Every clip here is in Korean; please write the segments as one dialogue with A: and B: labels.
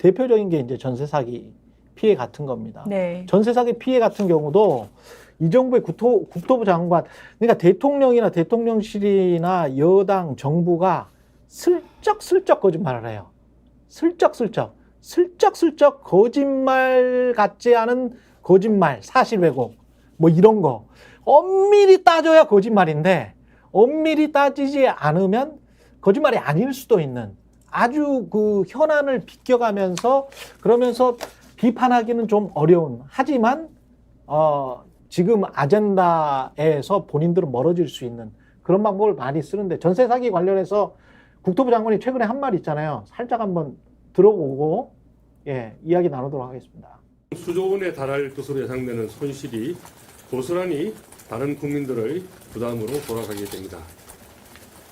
A: 대표적인 게 이제 전세 사기 피해 같은 겁니다.
B: 네.
A: 전세 사기 피해 같은 경우도 이 정부의 국토부 장관, 그러니까 대통령이나 대통령실이나 여당 정부가 슬쩍슬쩍 거짓말을 해요. 슬쩍슬쩍 거짓말 같지 않은 거짓말, 사실 왜곡, 뭐 이런 거 엄밀히 따져야 거짓말인데 엄밀히 따지지 않으면 거짓말이 아닐 수도 있는 아주 그 현안을 비껴가면서 그러면서 비판하기는 좀 어려운, 하지만 지금 아젠다에서 본인들은 멀어질 수 있는 그런 방법을 많이 쓰는데, 전세 사기 관련해서 국토부 장관이 최근에 한 말 있잖아요. 살짝 한번 들어보고 이야기 나누도록 하겠습니다.
C: 수조 원에 달할 것으로 예상되는 손실이 고스란히 다른 국민들의 부담으로 돌아가게 됩니다.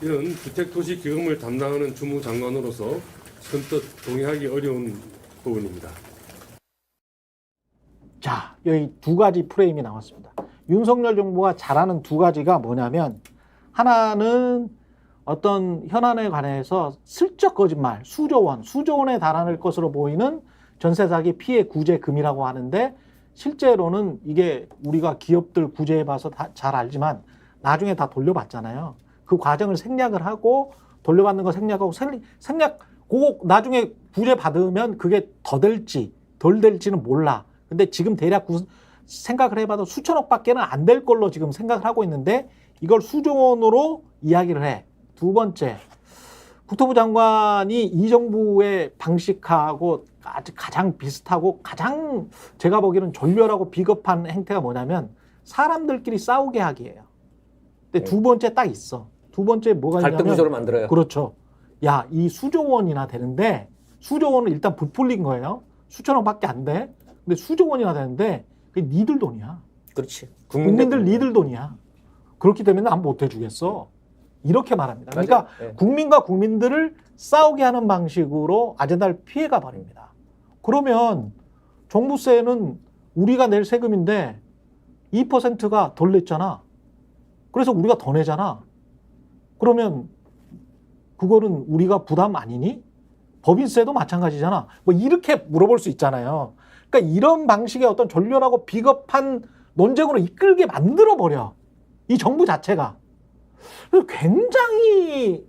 C: 이는 주택도시기금을 담당하는 주무장관으로서 선뜻 동의하기 어려운 부분입니다.
A: 자, 여기 두 가지 프레임이 나왔습니다. 윤석열 정부가 잘하는 두 가지가 뭐냐면, 하나는 어떤 현안에 관해서 슬쩍 거짓말, 수조 원에 달하는 것으로 보이는 전세 사기 피해 구제금이라고 하는데, 실제로는 이게 우리가 기업들 구제해봐서 잘 알지만 나중에 다 돌려받잖아요. 그 과정을 생략을 하고, 돌려받는 거 생략하고, 그거 나중에 구제받으면 그게 더 될지 덜 될지는 몰라. 근데 지금 대략 생각을 해봐도 수천억 밖에는 안 될 걸로 지금 생각을 하고 있는데, 이걸 수조 원으로 이야기를 해. 두 번째, 국토부 장관이 이 정부의 방식하고 아주 가장 비슷하고 가장 제가 보기에는 졸렬하고 비겁한 행태가 뭐냐면 사람들끼리 싸우게 하기예요. 근데 두 번째 딱 있어. 두 번째 뭐가 있냐면
D: 갈등 구조를 만들어요.
A: 그렇죠. 야, 이 수조 원이나 되는데, 수조 원은 일단 부풀린 거예요. 수천억밖에 안 돼. 근데 수조 원이나 되는데 그게 니들 돈이야.
D: 그렇지.
A: 국민들 니들 돈이야. 그렇기 때문에 안 못 해주겠어. 이렇게 말합니다. 그러니까
D: 네.
A: 국민과 국민들을 싸우게 하는 방식으로 아젠다를 피해가 버립니다. 그러면 종부세는 우리가 낼 세금인데 2%가 덜 냈잖아. 그래서 우리가 더 내잖아. 그러면 그거는 우리가 부담 아니니? 법인세도 마찬가지잖아. 뭐 이렇게 물어볼 수 있잖아요. 그러니까 이런 방식의 어떤 졸렬하고 비겁한 논쟁으로 이끌게 만들어버려. 이 정부 자체가. 굉장히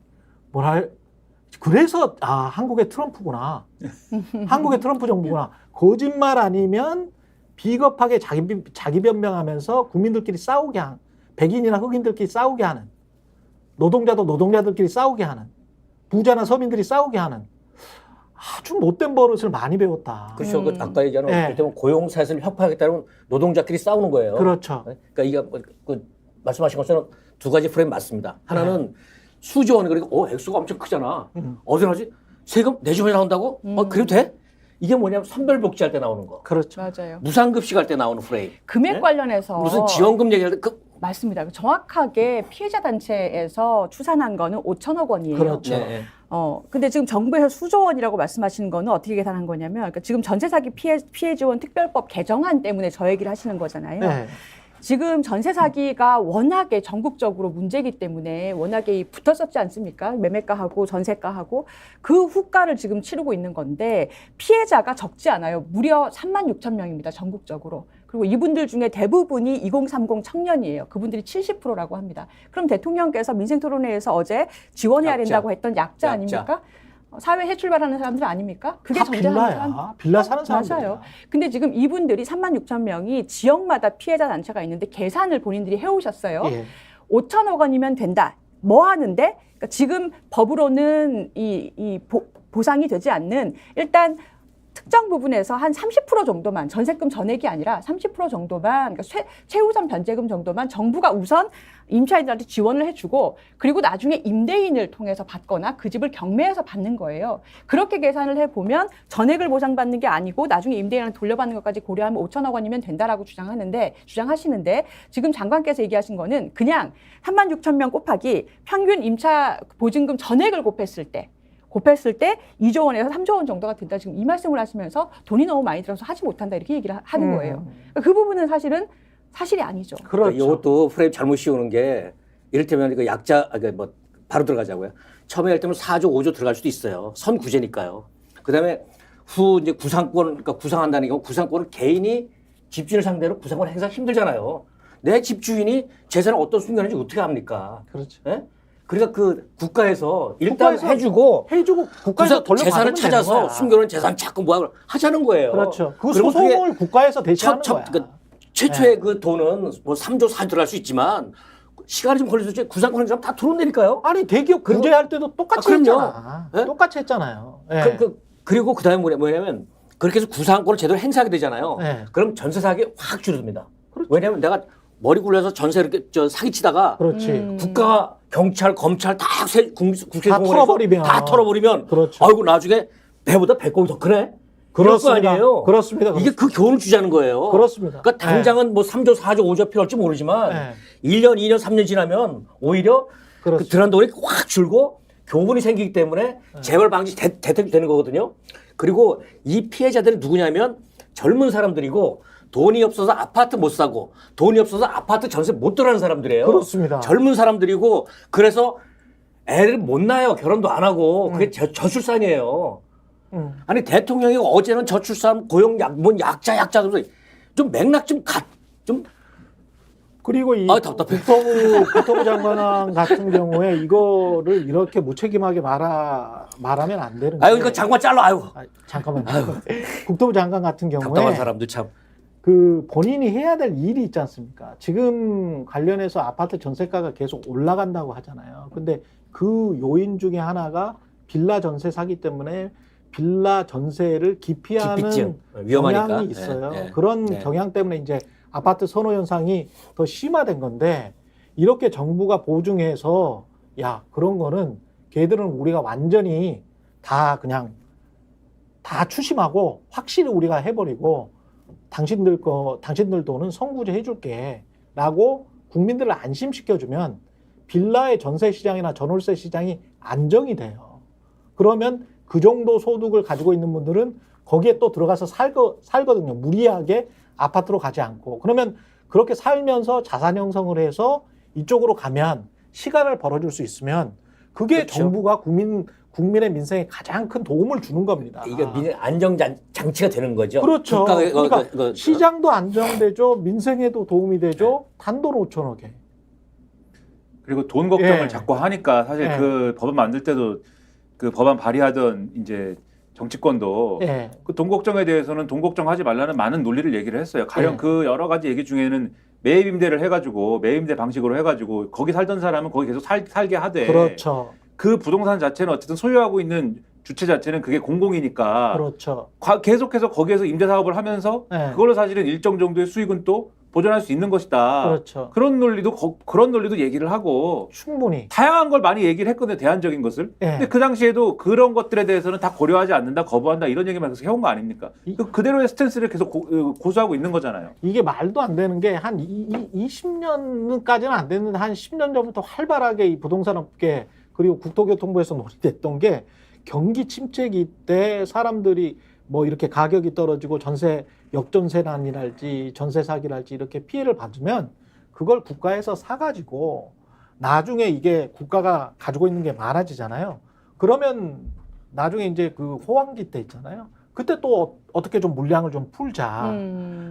A: 그래서 한국의 트럼프구나. 한국의 트럼프 정부구나. 거짓말 아니면 비겁하게 자기 변명하면서 국민들끼리 싸우게 하는, 백인이나 흑인들끼리 싸우게 하는, 노동자도 노동자들끼리 싸우게 하는, 부자나 서민들이 싸우게 하는 아주 못된 버릇을 많이 배웠다.
D: 그렇죠. 그 아까 얘기하는 고용사슬을 혁파하겠다는 노동자끼리 싸우는 거예요.
A: 그렇죠.
D: 그러니까 이게 말씀하신 것처럼 두 가지 프레임 맞습니다. 하나는 수조 원, 그리고 액수가 엄청 크잖아. 어디서 나오지? 세금 내주면 나온다고? 그래도 돼? 이게 뭐냐면 선별복지할 때 나오는 거.
A: 그렇죠.
B: 맞아요.
D: 무상급식 할 때 나오는 프레임.
B: 금액
D: 네?
B: 관련해서
D: 무슨 지원금 얘기할 때
B: 맞습니다. 정확하게 피해자 단체에서 추산한 거는 5천억 원이에요.
A: 그렇죠.
D: 네.
B: 근데 지금 정부에서 수조 원이라고 말씀하시는 거는 어떻게 계산한 거냐면, 그러니까 지금 전세 사기 피해 지원 특별법 개정안 때문에 저 얘기를 하시는 거잖아요.
A: 네.
B: 지금 전세 사기가 워낙에 전국적으로 문제이기 때문에 워낙에 붙었었지 않습니까? 매매가하고 전세가하고 그 후가를 지금 치르고 있는 건데, 피해자가 적지 않아요. 무려 36,000명입니다. 전국적으로. 그리고 이분들 중에 대부분이 2030 청년이에요. 그분들이 70%라고 합니다. 그럼 대통령께서 민생토론회에서 어제 지원해야 된다고 했던 약자 아닙니까? 사회 해출발하는 사람들 아닙니까? 그게 정제하는 사람.
A: 빌라 사는 사람들.
B: 맞아요. 근데 지금 이분들이 36,000명이 지역마다 피해자 단체가 있는데 계산을 본인들이 해오셨어요. 5천억 원이면 된다. 뭐 하는데? 그러니까 지금 법으로는 보상이 되지 않는, 일단 특정 부분에서 한 30% 정도만, 전세금 전액이 아니라 30% 정도만, 그러니까 최우선 변제금 정도만 정부가 우선 임차인들한테 지원을 해주고, 그리고 나중에 임대인을 통해서 받거나 그 집을 경매해서 받는 거예요. 그렇게 계산을 해보면 전액을 보상받는 게 아니고 나중에 임대인한테 돌려받는 것까지 고려하면 5천억 원이면 된다라고 주장하시는데, 지금 장관께서 얘기하신 거는 그냥 36,000명 곱하기 평균 임차 보증금 전액을 곱했을 때 2조 원에서 3조 원 정도가 된다. 지금 이 말씀을 하시면서 돈이 너무 많이 들어서 하지 못한다, 이렇게 얘기를 하는 거예요. 그 부분은 사실은 사실이 아니죠.
A: 그렇죠.
D: 이것도 프레임 잘못 씌우는 게, 이를테면 그 약자, 바로 들어가자고요. 처음에 할 때면 4조, 5조 들어갈 수도 있어요. 선구제니까요. 그 다음에 후 이제 구상권, 그러니까 구상한다는 경우 구상권은 개인이 집주인을 상대로 구상권 행사 힘들잖아요. 내 집주인이 재산을 어떤 숨겨는지 어떻게 합니까?
A: 그렇죠.
D: 예? 그러니까 그 국가에서 일단
A: 국가에서
D: 해주고
A: 국가에서 돌려받으면
D: 재산을
A: 되는
D: 찾아서
A: 거야.
D: 숨겨놓은 재산 찾고 뭐 하자는 거예요.
A: 그렇죠. 그
D: 그리고 그게
A: 소송을 국가에서 대신하는 거야.
D: 그러니까 최초의 그 돈은 뭐 3조 4조 들어갈 수 있지만 시간이 좀 걸려서 구상권 행사하면 다 들어온다니까요.
A: 아니 대기업
D: 그리고-
A: 구제할 때도 똑같이
D: 그럼요.
A: 했잖아.
D: 예?
A: 똑같이 했잖아요. 예.
D: 그리고 그 다음에 뭐냐면 그렇게 해서 구상권을 제대로 행사하게 되잖아요.
A: 네.
D: 그럼 전세 사기 확 줄어듭니다.
A: 그렇죠.
D: 왜냐하면 내가 머리 굴려서 전세 이렇게 사기치다가
A: 그렇지.
D: 국가, 경찰, 검찰 다 국회
A: 다 털어버리면.
D: 다 털어버리면
A: 그렇죠.
D: 아이고 나중에 배보다 배꼽이 더 크네. 이럴 거 아니에요.
A: 그렇습니다.
D: 이게 그 교훈을 주자는 거예요.
A: 그렇습니다.
D: 그러니까 당장은 뭐 3조, 4조, 5조 필요할지 모르지만
A: 네.
D: 1년, 2년, 3년 지나면 오히려 그
A: 그렇죠.
D: 들어간 돈이 확 줄고 교훈이 생기기 때문에 재벌 방지 대책이 되는 거거든요. 그리고 이 피해자들이 누구냐면 젊은 사람들이고 돈이 없어서 아파트 못 사고 돈이 없어서 아파트 전세 못 들어가는 사람들이에요.
A: 그렇습니다.
D: 젊은 사람들이고 그래서 애를 못 낳아요. 결혼도 안 하고 그게 저출산이에요. 아니 대통령이 어제는 저출산 고용 약자 그러면서 좀 맥락 좀
A: 그리고 이
D: 답답해.
A: 국토부 장관 같은 경우에 이거를 이렇게 무책임하게 말하면 안 되는
D: 아유
A: 게
D: 이거 장관 잘라 아유
A: 잠깐만요. 국토부 장관 같은 경우에
D: 답답한 사람들 참.
A: 그 본인이 해야 될 일이 있지 않습니까? 지금 관련해서 아파트 전세가가 계속 올라간다고 하잖아요. 근데 그 요인 중에 하나가 빌라 전세 사기 때문에 빌라 전세를 기피하는
D: 기피증. 위험하니까.
A: 경향이 있어요.
D: 네, 네.
A: 그런
D: 네.
A: 경향 때문에 이제 아파트 선호 현상이 더 심화된 건데 이렇게 정부가 보증해서 야 그런 거는 걔들은 우리가 완전히 다 그냥 다 추심하고 확실히 우리가 해버리고 당신들 돈은 선구제 해줄게라고 국민들을 안심시켜주면 빌라의 전세 시장이나 전월세 시장이 안정이 돼요. 그러면 그 정도 소득을 가지고 있는 분들은 거기에 또 들어가서 살거든요. 무리하게 아파트로 가지 않고. 그러면 그렇게 살면서 자산 형성을 해서 이쪽으로 가면 시간을 벌어줄 수 있으면 그게
D: 그렇죠.
A: 정부가 국민의 민생에 가장 큰 도움을 주는 겁니다.
D: 이게 안정장치가 되는 거죠.
A: 그렇죠.
D: 국가의
A: 그러니까 시장도 안정되죠. 민생에도 도움이 되죠. 단돈 5천억에.
E: 그리고 돈 걱정을
A: 예.
E: 자꾸 하니까 사실
A: 예.
E: 그 법안 만들 때도 그 법안 발의하던 이제 정치권도
A: 예.
E: 그 돈 걱정에 대해서는 돈 걱정하지 말라는 많은 논리를 얘기를 했어요. 가령
A: 예.
E: 그 여러 가지 얘기 중에는 매입 임대를 해가지고 매입 임대 방식으로 해가지고 거기 살던 사람은 거기 계속 살게 하되
A: 그렇죠.
E: 그 부동산 자체는 어쨌든 소유하고 있는 주체 자체는 그게 공공이니까
A: 그렇죠.
E: 계속해서 거기에서 임대 사업을 하면서
A: 예.
E: 그걸로 사실은 일정 정도의 수익은 또 보존할 수 있는 것이다.
A: 그렇죠.
E: 그런 논리도 얘기를 하고
A: 충분히.
E: 다양한 걸 많이 얘기를 했거든요. 대안적인 것을.
A: 예.
E: 근데 그 당시에도 그런 것들에 대해서는 다 고려하지 않는다, 거부한다 이런 얘기만 계속 해온 거 아닙니까? 그대로의 스탠스를 계속 고수하고 있는 거잖아요.
A: 이게 말도 안 되는 게 한 20년까지는 안 됐는데 한 10년 전부터 활발하게 이 부동산 업계 그리고 국토교통부에서 논의됐던 게 경기 침체기 때 사람들이 뭐 이렇게 가격이 떨어지고 전세 역전세난이랄지 전세 사기랄지 이렇게 피해를 받으면 그걸 국가에서 사가지고 나중에 이게 국가가 가지고 있는 게 많아지잖아요. 그러면 나중에 이제 그 호황기 때 있잖아요. 그때 또 어떻게 좀 물량을 좀 풀자.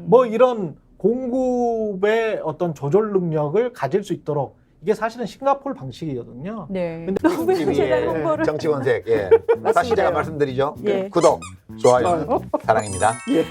A: 뭐 이런 공급의 어떤 조절 능력을 가질 수 있도록 이게 사실은 싱가포르 방식이거든요.
B: 네.
A: 근데
B: 너무 현실적 홍보를.
F: 정치권색. 예. 다시 제가 말씀드리죠.
B: 예.
F: 구독, 좋아요, 사랑입니다.
A: 예.